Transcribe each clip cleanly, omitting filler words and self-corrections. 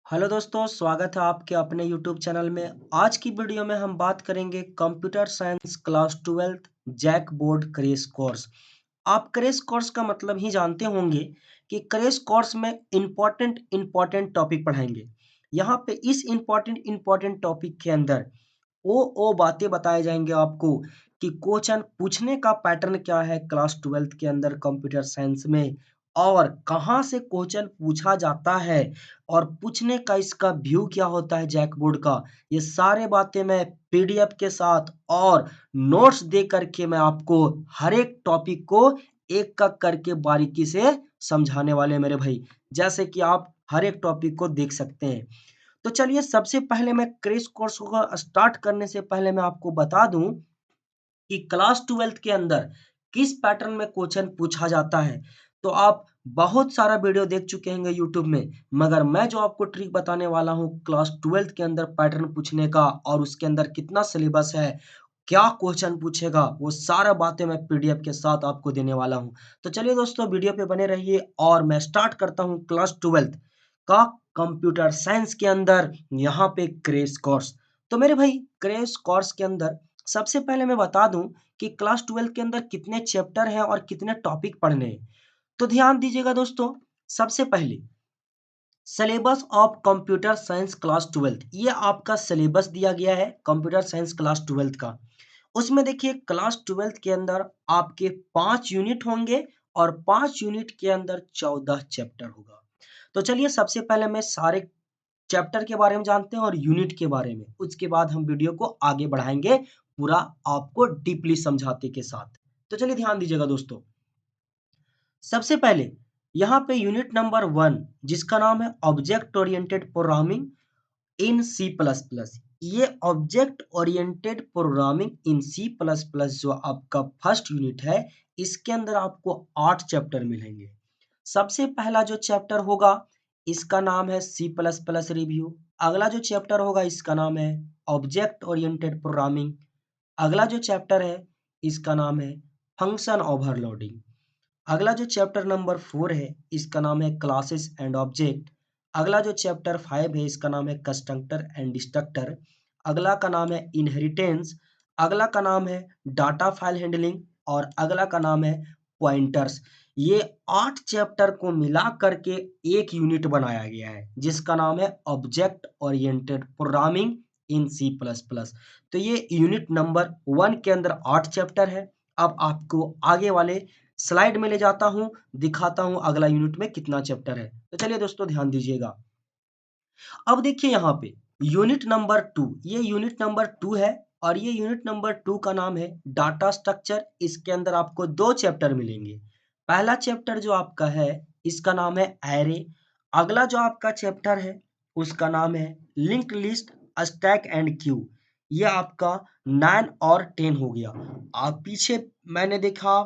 Hello दोस्तों, स्वागत है आपके अपने यूट्यूब चैनल में। आज की वीडियो में हम बात करेंगे computer science class 12th JAC board crash course. आप क्रैश कोर्स का मतलब ही जानते होंगे कि क्रैश कोर्स में इम्पोर्टेंट टॉपिक पढ़ाएंगे। यहाँ पे इस इम्पोर्टेंट टॉपिक के अंदर वो बातें बताए जाएंगे आपको कि क्वेश्चन पूछने का पैटर्न क्या है क्लास 12th के अंदर कंप्यूटर साइंस में, और कहाँ से क्वेश्चन पूछा जाता है, और पूछने का इसका व्यू क्या होता है जैक बोर्ड का। ये सारे बातें मैं पीडीएफ के साथ और नोट्स दे करके मैं आपको हर एक टॉपिक को एक एक करके बारीकी से समझाने वाले हैं मेरे भाई, जैसे कि आप हर एक टॉपिक को देख सकते हैं। तो चलिए, सबसे पहले मैं क्रैश कोर्स को स्टार्ट करने से पहले मैं आपको बता दूं कि क्लास 12th के अंदर किस पैटर्न में क्वेश्चन पूछा जाता है। तो आप बहुत सारा वीडियो देख चुके होंगे यूट्यूब में, मगर मैं जो आपको ट्रिक बताने वाला हूँ क्लास 12th के अंदर पैटर्न पूछने का और उसके अंदर कितना सिलेबस है, क्या क्वेश्चन पूछेगा, वो सारा बातें मैं पीडीएफ के साथ आपको देने वाला हूँ। तो चलिए दोस्तों, वीडियो पे बने रहिए और मैं स्टार्ट करता हूँ क्लास 12th का कंप्यूटर साइंस के अंदर यहाँ पे क्रैश कोर्स। तो मेरे भाई, क्रैश कोर्स के अंदर सबसे पहले मैं बता दूं कि क्लास 12 के अंदर कितने चैप्टर हैं और कितने टॉपिक पढ़ने हैं। तो ध्यान दीजिएगा दोस्तों, सबसे पहले syllabus of computer science class 12, ये आपका सिलेबस दिया गया है कंप्यूटर साइंस क्लास 12 का। उसमें देखिए, क्लास 12 के अंदर आपके 5 यूनिट होंगे और 5 यूनिट के अंदर 14 चैप्टर होगा। तो चलिए, सबसे पहले मैं सारे चैप्टर के बारे में जानते हैं और यूनिट के बारे में, उसके बाद हम वीडियो को आगे बढ़ाएंगे पूरा आपको डीपली समझाते के साथ। तो चलिए ध्यान दीजिएगा दोस्तों, सबसे पहले यहाँ पे यूनिट नंबर 1, जिसका नाम है object oriented programming in C plus plus. ये object oriented programming in C plus plus जो आपका फर्स्ट यूनिट है, इसके अंदर आपको 8 चैप्टर मिलेंगे। सबसे पहला जो चैप्टर होगा, इसका नाम है सी प्लस प्लस रिव्यू। अगला जो चैप्टर होगा, इसका नाम है ऑब्जेक्ट ओरिएंटेड प्रोग्रामिंग। अगला जो चैप्टर है, इसका नाम है फंक्शन ओवरलोडिंग। अगला जो चैप्टर नंबर 4 है, इसका नाम है क्लासेस एंड ऑब्जेक्ट। अगला जो चैप्टर 5 है, इसका नाम है कंस्ट्रक्टर एंड डिस्ट्रक्टर। अगला का नाम है इनहेरिटेंस। अगला का नाम है डाटा फाइल हैंडलिंग। और अगला का नाम है पॉइंटर्स। ये 8 चैप्टर को मिला करके एक यूनिट बनाया गया है, जिसका नाम है object oriented programming in C plus plus. तो ये यूनिट नंबर 1 के अंदर 8 चैप्टर है। अब आपको आगे वाले स्लाइड में ले जाता हूँ, दिखाता हूँ अगला यूनिट में कितना चैप्टर है। तो चलिए दोस्तों, ध्यान दीजिएगा। अब देखिए यहाँ पे यूनिट नंबर 2, ये यूनिट नंबर 2 है और ये यूनिट नंबर 2 का नाम है डाटा स्ट्रक्चर। इसके अंदर आपको 2 चैप्टर मिलेंगे। पहला चैप्टर जो आपका है, इसका नाम है एरे। अगला जो आपका चैप्टर है, उसका नाम है linked list, stack and Q. ये आपका 9 और 10 हो गया। आप पीछे मैंने देखा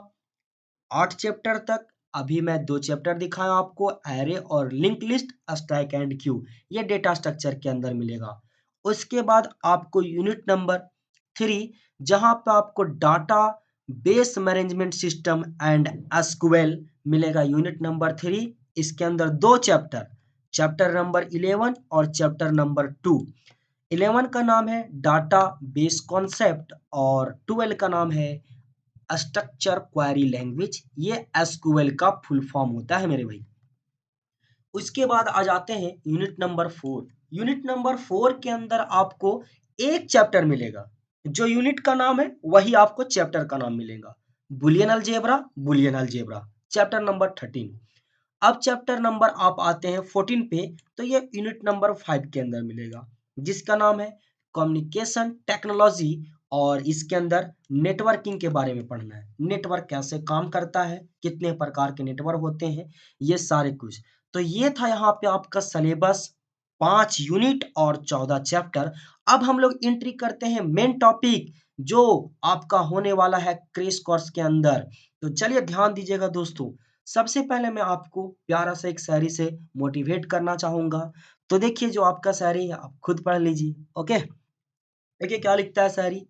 8 चैप्टर तक, अभी मैं 2 चैप्टर दिखाया आपको, एरे और link list, stack and Q. ये डेटा स्ट्रक्चर के अंदर मिलेगा। उसके बाद आपको यूनिट नंबर 3, जहां पे आपको data base management system and SQL मिलेगा। यूनिट नंबर 3, इसके अंदर 2 चैप्टर, चैप्टर नंबर 11 और चैप्टर नंबर 2। 11 का नाम है डाटा बेस कॉन्सेप्ट और 12 का नाम है स्ट्रक्चर क्वेरी लैंग्वेज। ये एसक्यूएल का फुल फॉर्म होता है मेरे भाई। उसके बाद आ जाते हैं यूनिट नंबर 4। यूनिट नंबर 4 के अंदर आपको एक चैप्टर मिलेगा। जो यूनिट का नाम है, वही आपको चैप्टर का नाम मिलेगा। Boolean algebra, Boolean algebra, chapter number 13। अब चैप्टर नंबर आप आते हैं 14 पे, तो ये यूनिट नंबर 5 के अंदर मिलेगा, जिसका नाम है कम्युनिकेशन टेक्नोलॉजी। और इसके अंदर नेटवर्किंग के बारे में पढ़ना है, नेटवर्क कैसे काम करता है, कितने प्रकार के नेटवर्क होते हैं, ये सारे कुछ। तो ये था यहाँ पे आपका सिलेबस, 5 यूनिट और 14 चैप्टर। अब हम लोग एंट्री करते हैं मेन टॉपिक, जो आपका होने वाला है क्रैश कोर्स के अंदर। तो चलिए ध्यान दीजिएगा दोस्तों, सबसे पहले मैं आपको प्यारा सा एक शायरी से मोटिवेट करना चाहूंगा। तो देखिए, जो आपका शायरी है आप खुद पढ़ लीजिए। ओके, देखिए क्या लिखता है शायरी।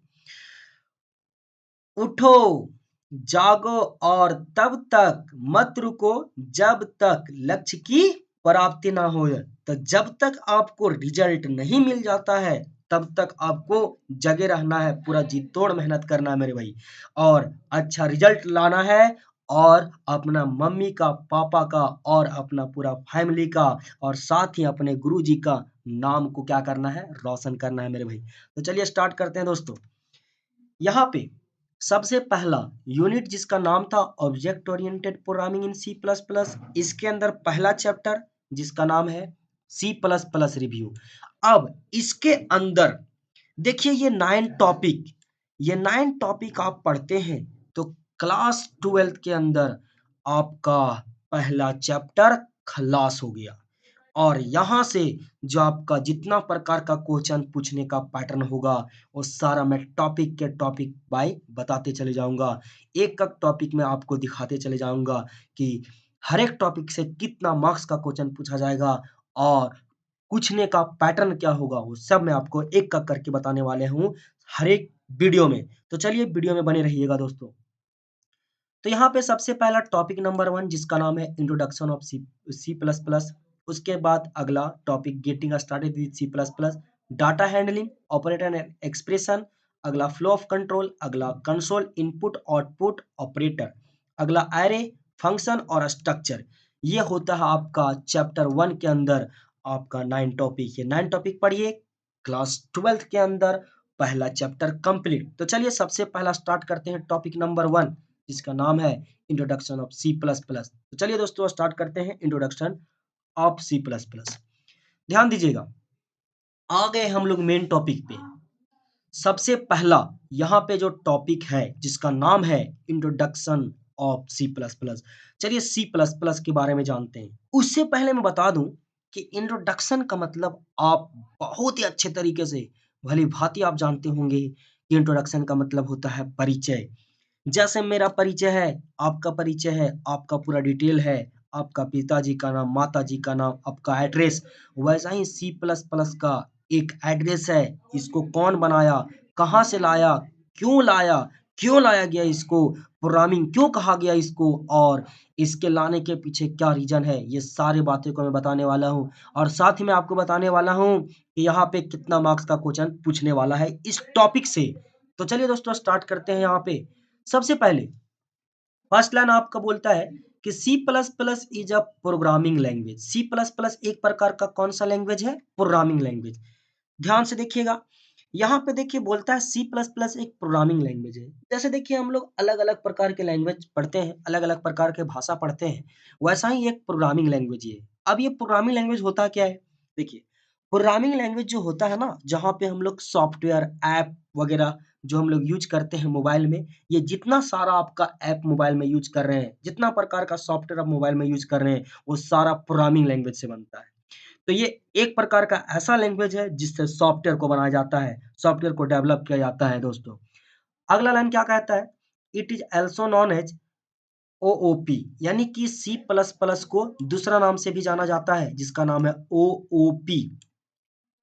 उठो, जागो और तब तक मत रुको, जब तक लक्ष्य की प्राप्ति ना हो, तो जब तक आपको रिजल्ट नहीं मिल जाता है तब तक आपको जगे रहना है, पूरा जी तोड़ मेहनत करना है मेरे भाई, और अच्छा रिजल्ट लाना है, और अपना मम्मी का, पापा का और अपना पूरा फैमिली का और साथ ही अपने गुरुजी का नाम को क्या करना है, रोशन करना है मेरे भाई। तो चलिए स्टार्ट करते हैं दोस्तों। यहाँ पे सबसे पहला यूनिट जिसका नाम था object oriented programming in C plus plus, इसके अंदर पहला चैप्टर जिसका नाम है सी प्लस प्लस रिव्यू। अब इसके अंदर देखिए ये 9 टॉपिक आप पढ़ते हैं तो क्लास 12 के अंदर आपका पहला चैप्टर खलास हो गया, और यहाँ से जो आपका जितना प्रकार का क्वेश्चन पूछने का पैटर्न होगा वो सारा मैं टॉपिक के टॉपिक बाय बताते चले जाऊंगा। एक एक टॉपिक में आपको दिखाते चले जाऊंगा कि हर एक टॉपिक से कितना मार्क्स का क्वेश्चन पूछा जाएगा और पूछने का पैटर्न क्या होगा, वो सब मैं आपको एक एक करके बताने वाले हूँ हर एक वीडियो में। तो चलिए वीडियो में बने रहिएगा दोस्तों। तो यहाँ पे सबसे पहला टॉपिक नंबर 1 जिसका नाम है introduction of C plus plus. उसके बाद अगला topic getting started with C plus plus, data handling, operator and expression, अगला फ्लो ऑफ कंट्रोल, अगला कंसोल इनपुट आउटपुट ऑपरेटर, अगला एरे फंक्शन और स्ट्रक्चर। ये होता है आपका चैप्टर 1 के अंदर आपका 9 टॉपिक। ये 9 टॉपिक पढ़िए, क्लास 12 के अंदर पहला चैप्टर कंप्लीट। तो चलिए सबसे पहला स्टार्ट करते हैं टॉपिक नंबर 1 जिसका नाम है introduction of C plus plus. तो चलिए दोस्तों स्टार्ट करते हैं introduction of C plus plus. ध्यान दीजिएगा, आ गए हम लोग मेन टॉपिक पे। सबसे पहला यहाँ पे जो टॉपिक है जिसका नाम है introduction of C plus plus. चलिए सी प्लस प्लस के बारे में जानते हैं। उससे पहले मैं बता दूं कि इंट्रोडक्शन का मतलब आप बहुत ही अच्छे तरीके से भली भांति आप जानते होंगे कि इंट्रोडक्शन का मतलब होता है परिचय। जैसे मेरा परिचय है, आपका परिचय है, आपका पूरा डिटेल है, आपका पिताजी का नाम, माताजी का नाम, आपका एड्रेस, वैसा ही सी प्लस प्लस का एक एड्रेस है। इसको कौन बनाया, कहाँ से लाया, क्यों लाया गया, इसको प्रोग्रामिंग क्यों कहा गया इसको, और इसके लाने के पीछे क्या रीजन है, ये सारी बातें को मैं बताने वाला हूँ। और साथ ही मैं आपको बताने वाला हूँ कि यहाँ पे कितना मार्क्स का क्वेश्चन पूछने वाला है इस टॉपिक से। तो चलिए दोस्तों स्टार्ट करते हैं। यहाँ पे सबसे पहले फर्स्ट लाइन आपका बोलता है कि C plus plus is a programming language. C plus plus एक प्रकार का कौन सा लैंग्वेज है, प्रोग्रामिंग लैंग्वेज। ध्यान से देखिएगा, यहाँ पे देखिए बोलता है सी प्लस प्लस एक प्रोग्रामिंग लैंग्वेज है। जैसे देखिए हम लोग अलग अलग प्रकार के लैंग्वेज पढ़ते हैं, अलग अलग प्रकार के भाषा पढ़ते हैं, वैसा ही एक प्रोग्रामिंग लैंग्वेज है। अब ये प्रोग्रामिंग लैंग्वेज होता क्या है, देखिए प्रोग्रामिंग लैंग्वेज जो होता है ना, जहाँ पे हम लोग सॉफ्टवेयर ऐप वगैरह जो हम लोग यूज करते हैं मोबाइल में, ये जितना सारा आपका ऐप मोबाइल में यूज कर रहे हैं, जितना प्रकार का सॉफ्टवेयर आप मोबाइल में यूज कर रहे हैं, वो सारा प्रोग्रामिंग लैंग्वेज से बनता है। तो ये एक प्रकार का ऐसा लैंग्वेज है जिससे सॉफ्टवेयर को बनाया जाता है, सॉफ्टवेयर को डेवलप किया जाता है दोस्तों। अगला लाइन क्या कहता है, it is also known as OOP, यानी कि सी प्लस प्लस को दूसरा नाम से भी जाना जाता है जिसका नाम है ओओपी।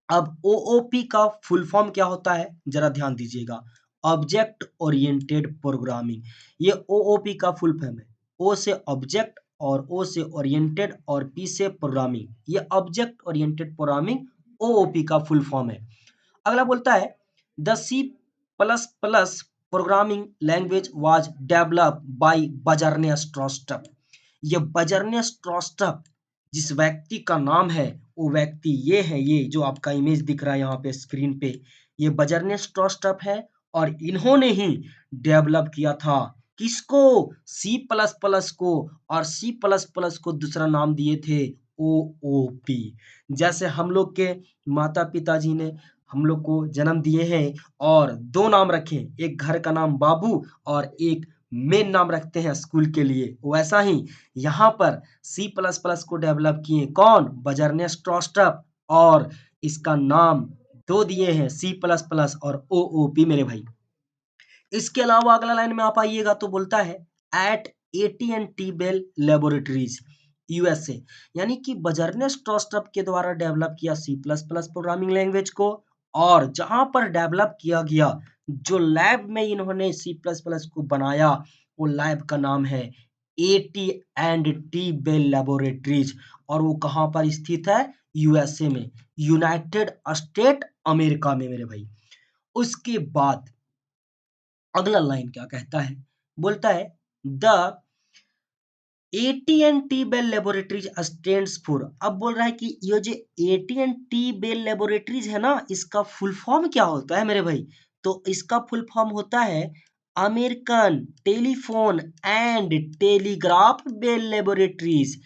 अब ओओपी का फुल फॉर्म क्या होता है, जरा ध्यान दीजिएगा, ऑब्जेक्ट ओरिएंटेड प्रोग्रामिंग। ये ओओपी का फुल फॉर्म है। ओ से ऑब्जेक्ट और ओ से ओरिएंटेड और पी से प्रोग्रामिंग, ये ऑब्जेक्ट ओरिएंटेड प्रोग्रामिंग ओओपी का फुल फॉर्म है। अगला बोलता है the C plus plus programming language was developed by Bjarne Stroustrup. ये बर्जर स्ट्रॉस्टप जिस व्यक्ति का नाम है, वो व्यक्ति ये है, ये जो आपका इमेज दिख रहा है यहाँ पे स्क्रीन पे, ये बर्जर स्ट्रॉस्टप है, और इन्होंने ही डेवलप किया था किसको, सी प्लस प्लस को, और सी प्लस प्लस को दूसरा नाम दिए थे ओ ओ पी। जैसे हम लोग के माता पिताजी ने हम लोग को जन्म दिए हैं और दो नाम रखे, एक घर का नाम बाबू और एक मेन नाम रखते हैं स्कूल के लिए, वैसा ही यहाँ पर सी प्लस प्लस को डेवलप किए कौन, बर्जर स्ट्रॉस्टप, और इसका नाम दो दिए हैं सी प्लस प्लस और ओ ओ पी मेरे भाई। इसके अलावा अगला लाइन में आप आइएगा तो बोलता है eight AT&T Bell laboratories USA, यानी कि बर्जर स्ट्रॉस्टप के द्वारा डेवलप किया C plus plus programming language को, और जहां पर डेवलप किया गया, जो लैब में इन्होंने सी प्लस प्लस को बनाया, वो लैब का नाम है AT and T Bell laboratories, और वो कहाँ पर स्थित है? यूएसए में, यूनाइटेड स्टेट अमेरिका में मेरे भाई। उसके बाद अगला लाइन क्या कहता है? बोलता है the AT Bell laboratories stands for. अब बोल रहा है कि ये जो एटी बेल लेबोरेटरीज है ना, इसका फुल फॉर्म क्या होता है मेरे भाई? तो इसका फुल फॉर्म होता है American telephone and telegraph Bell laboratories.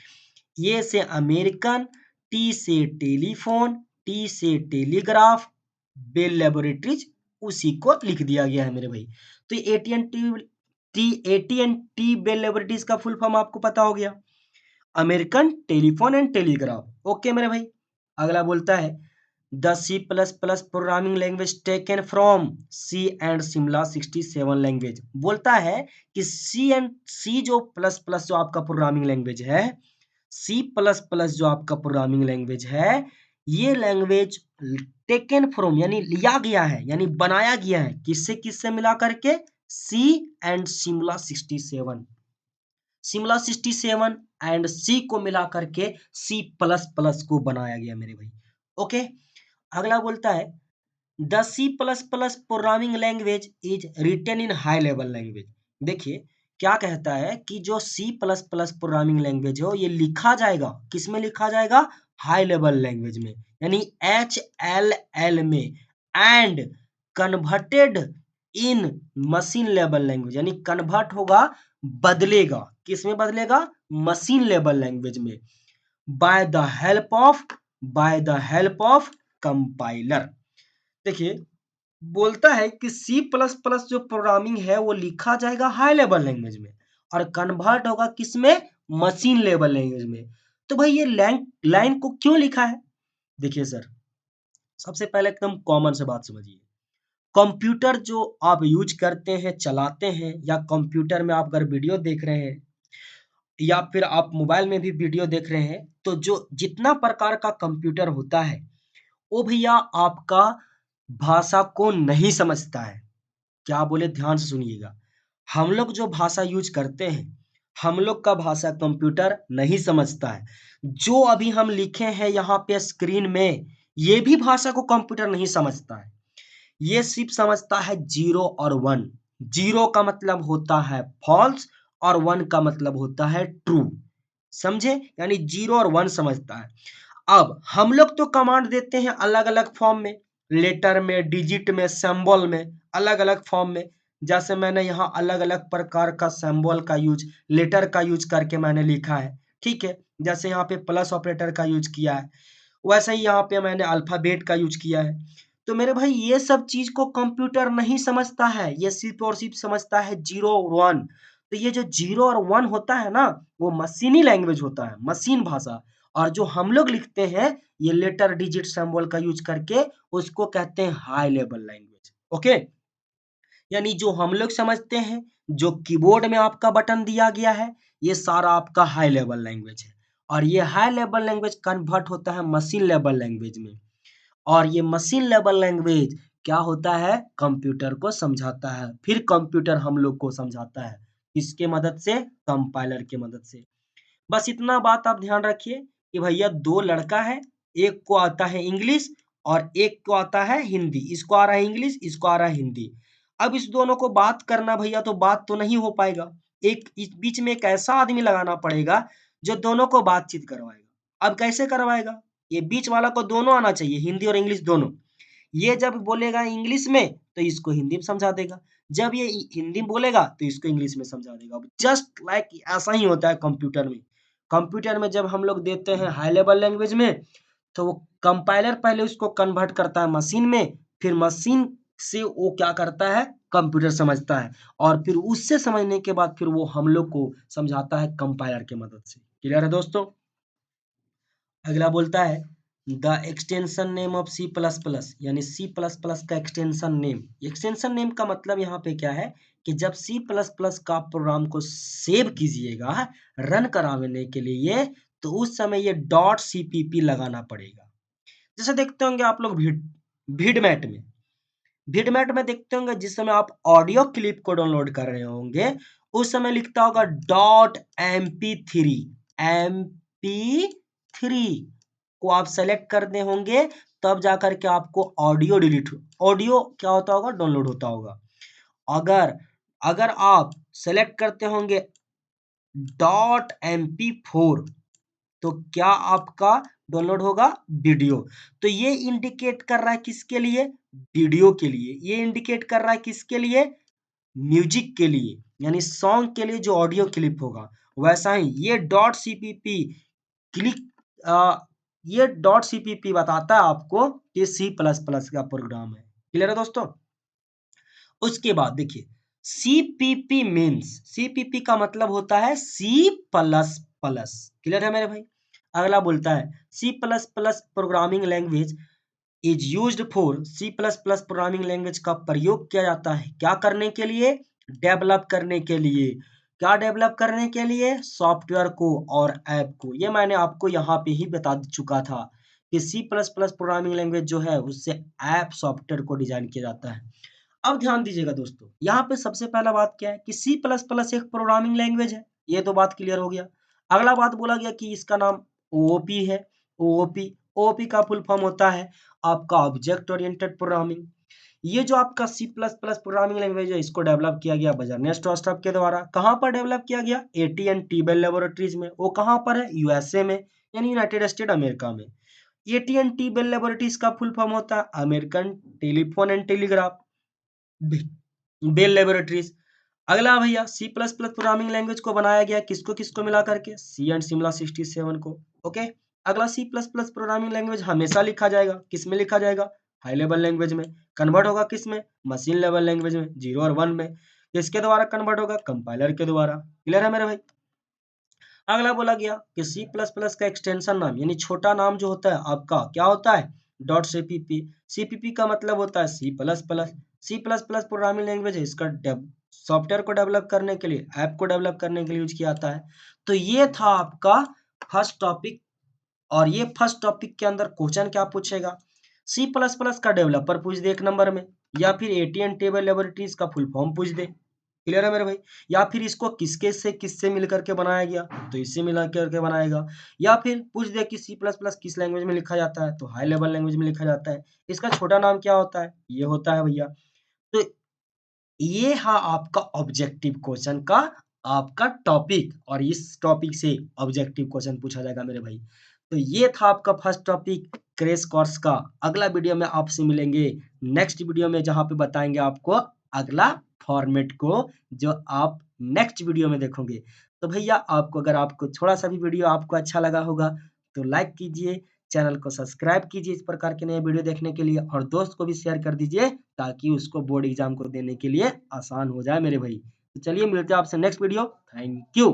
ये से अमेरिकन, टी से टेलीफोन, टी से टेलीग्राफ, बेल लेबोरेटरीज, उसी को लिख दिया गया है मेरे भाई। तो AT and T Bell laboratories का फुल फॉर्म आपको पता हो गया, American telephone and telegraph. Okay मेरे भाई। अगला बोलता है the C plus plus programming language taken from C and Simula 67 language. बोलता है कि सी जो प्लस प्लस जो आपका प्रोग्रामिंग लैंग्वेज है, सी प्लस प्लस जो आपका प्रोग्रामिंग लैंग्वेज है, ये लैंग्वेज टेकन फ्रॉम यानी लिया गया है, यानी बनाया गया है किससे किससे मिला करके? सी एंड सिमला 67, शिमला 67 एंड सी को मिला करके सी प्लस प्लस को बनाया गया मेरे भाई। ओके। अगला बोलता है the C plus plus programming language is written in high level language. देखिए क्या कहता है कि जो C plus plus programming language हो, ये लिखा जाएगा किस में? लिखा जाएगा हाई लेवल लैंग्वेज में, यानी HLL में, and converted in machine level language, यानी कन्वर्ट होगा, बदलेगा, किस में बदलेगा? मशीन लेवल लैंग्वेज में, by the help of compiler. देखिए बोलता है कि सी प्लस प्लस जो प्रोग्रामिंग है वो लिखा जाएगा हाई लेवल लैंग्वेज में और कन्वर्ट होगा किसमें? मशीन लेवल लैंग्वेज में। तो भाई ये लाइन को क्यों लिखा है? देखिए सर, सबसे पहले एकदम कॉमन से बात समझिए। कंप्यूटर जो आप यूज करते हैं, चलाते हैं, या कंप्यूटर में आप अगर वीडियो देख रहे हैं या फिर आप मोबाइल में भी वीडियो देख रहे हैं, तो जो जितना प्रकार का कंप्यूटर होता है वो भैया आपका भाषा को नहीं समझता है। क्या बोले? ध्यान से सुनिएगा। हम लोग जो भाषा यूज करते हैं, हम लोग का भाषा कंप्यूटर नहीं समझता है। जो अभी हम लिखे हैं यहाँ पे स्क्रीन में, ये भी भाषा को कंप्यूटर नहीं समझता है। ये सिर्फ समझता है जीरो और वन। जीरो का मतलब होता है फॉल्स और वन का मतलब होता है ट्रू। समझे? यानी जीरो और वन समझता है। अब हम लोग तो कमांड देते हैं अलग अलग फॉर्म में, लेटर में, डिजिट में, सिंबल में, अलग अलग फॉर्म में। जैसे मैंने यहाँ अलग अलग प्रकार का सिंबल का यूज, लेटर का यूज करके मैंने लिखा है, ठीक है। जैसे यहाँ पे प्लस ऑपरेटर का यूज किया है, वैसे ही यहाँ पे मैंने अल्फाबेट का यूज किया है। तो मेरे भाई ये सब चीज को कंप्यूटर नहीं समझता है, ये सिर्फ और सिर्फ समझता है जीरो और वन। तो ये जो जीरो और वन होता है ना, वो मशीनी लैंग्वेज होता है, मशीन भाषा। और जो हम लोग लिखते हैं ये लेटर डिजिट सिंबल का यूज करके, उसको कहते हैं हाई लेवल लैंग्वेज। ओके। यानी जो हम लोग समझते हैं, जो कीबोर्ड में आपका बटन दिया गया है, ये सारा आपका हाई लेवल लैंग्वेज है। और ये हाई लेवल लैंग्वेज कन्वर्ट होता है मशीन लेवल लैंग्वेज में। और ये मशीन लेवल लैंग्वेज क्या होता है? कंप्यूटर को समझाता है, फिर कंप्यूटर हम लोग को समझाता है। किसके मदद से? कंपाइलर की मदद से। बस इतना बात आप ध्यान रखिए कि भैया दो लड़का है, एक को आता है इंग्लिश और एक को आता है हिंदी। इसको आ रहा है इंग्लिश, इसको आ रहा है हिंदी। अब इस दोनों को बात करना भैया, तो बात तो नहीं हो पाएगा। एक इस बीच में एक ऐसा आदमी लगाना पड़ेगा जो दोनों को बातचीत करवाएगा। अब कैसे करवाएगा? ये बीच वाला को दोनों आना चाहिए, हिंदी और इंग्लिश दोनों। ये जब बोलेगा इंग्लिश में तो इसको हिंदी में समझा देगा, जब ये हिंदी में बोलेगा तो इसको इंग्लिश में समझा देगा। जस्ट लाइक ऐसा ही होता है कंप्यूटर में। कंप्यूटर में जब हम लोग देते हैं हाई लेवल लैंग्वेज में, तो वो कंपाइलर पहले उसको कन्वर्ट करता है मशीन में, फिर मशीन से वो क्या करता है? कंप्यूटर समझता है, और फिर उससे समझने के बाद फिर वो हम लोग को समझाता है कंपाइलर की मदद से। क्लियर है दोस्तों? अगला बोलता है the extension name of C plus plus, यानी सी प्लस प्लस का एक्सटेंशन नेम। एक्सटेंशन नेम का मतलब यहाँ पे क्या है कि जब सी प्लस प्लस का प्रोग्राम को सेव कीजिएगा रन कराने के लिए, तो उस समय ये .cpp लगाना पड़ेगा। जैसे देखते होंगे आप लोग भिडमैट में देखते होंगे, जिस समय आप ऑडियो क्लिप को डाउनलोड कर रहे होंगे, उस समय लिखता होगा .mp3 को आप सेलेक्ट करते होंगे, तब जाकर के आपको ऑडियो डिलीट ऑडियो क्या होता होगा, डाउनलोड होता होगा। अगर अगर आप सेलेक्ट करते होंगे .mp4 तो क्या आपका डाउनलोड होगा, वीडियो। तो ये इंडिकेट कर रहा है किसके लिए, वीडियो के लिए। ये इंडिकेट कर रहा है किसके लिए, म्यूजिक के लिए, यानी सॉन्ग के लिए जो ऑडियो क्लिप होगा। वैसा ही ये .cpp क्लिक ये .cpp बताता है आपको कि C++ का प्रोग्राम है। क्लियर है दोस्तों। उसके बाद देखिए सीपीपी मीन्स, सीपीपी का मतलब होता है C++। क्लियर है मेरे भाई। अगला बोलता है C++ programming language is used for, C++ programming language का प्रयोग किया जाता है क्या करने के लिए, डेवलप करने के लिए। क्या डेवलप करने के लिए, सॉफ्टवेयर को और ऐप को। ये मैंने आपको यहाँ पे ही बता चुका था कि C++ प्रोग्रामिंग लैंग्वेज जो है उससे ऐप सॉफ्टवेयर को डिजाइन किया जाता है। अब ध्यान दीजिएगा दोस्तों, यहाँ पे सबसे पहला बात क्या है कि C++ एक प्रोग्रामिंग लैंग्वेज है, ये तो बात क्लियर हो गया। अगला बात बोला गया कि इसका नाम ओओपी है। ओओपी ओओपी का फुल फॉर्म होता है आपका ऑब्जेक्ट ओरिएंटेड प्रोग्रामिंग। ये जो आपका C++ प्रोग्रामिंग लैंग्वेज है इसको डेवलप किया गया बर्नस्ट ओस्टरप के द्वारा। कहाँ पर डेवलप किया गया, AT&T बेल लेबोरेटरीज में। वो कहाँ पर है, यूएसए में, यानी यूनाइटेड स्टेट अमेरिका में। AT&T बेल लेबोरेटरीज का फुल फॉर्म होता है American telephone and telegraph Bell laboratories. अगला भैया C++ प्रोग्रामिंग लैंग्वेज को बनाया गया किसको किसको मिला करके, सी एंड सिमला 67 को। ओके। अगला C++ प्रोग्रामिंग लैंग्वेज हमेशा लिखा जाएगा किस में, लिखा जाएगा हाई लेवल लैंग्वेज में। कन्वर्ट होगा किस में, मशीन लेवल लैंग्वेज में, 0 और 1 में। किसके द्वारा कन्वर्ट होगा, कंपाइलर के द्वारा। क्लियर है मेरे भाई। अगला बोला गया कि C++ का एक्सटेंशन नाम यानी छोटा नाम जो होता है आपका क्या होता है, .cpp। सीपीपी का मतलब होता है C++। प्रोग्रामिंग लैंग्वेज है, इसका सॉफ्टवेयर को डेवलप करने के लिए, ऐप को डेवलप करने के लिए यूज किया जाता है। तो ये था आपका फर्स्ट टॉपिक। और ये फर्स्ट टॉपिक के अंदर क्वेश्चन क्या पूछेगा, C++ का डेवलपर पूछ दे 1 नंबर में, या फिर AT&T लेबोरेटरीज का फुल फॉर्म पूछ दे। क्लियर है मेरे भाई। या फिर इसको किसके से किससे मिल करके बनाया गया, तो इससे मिला करके बनाएगा। या फिर पूछ दे कि C++ किस लैंग्वेज में लिखा जाता है, तो हाई लेवल लैंग्वेज में लिखा जाता है। इसका छोटा नाम क्या होता है, ये होता है भैया। तो ये है आपका ऑब्जेक्टिव क्वेश्चन का आपका टॉपिक, और इस टॉपिक से ऑब्जेक्टिव क्वेश्चन पूछा जाएगा मेरे भाई। तो ये था आपका फर्स्ट टॉपिक क्रैश कोर्स का। अगला वीडियो में आपसे मिलेंगे नेक्स्ट वीडियो में, जहां पे बताएंगे आपको अगला फॉर्मेट को, जो आप नेक्स्ट वीडियो में देखोगे। तो भैया आपको अगर आपको थोड़ा सा भी वीडियो आपको अच्छा लगा होगा तो लाइक कीजिए, चैनल को सब्सक्राइब कीजिए इस प्रकार के नए वीडियो देखने के लिए, और दोस्त को भी शेयर कर दीजिए ताकि उसको बोर्ड एग्जाम को देने के लिए आसान हो जाए मेरे भाई। तो चलिए मिलते हैं आपसे नेक्स्ट वीडियो। Thank you.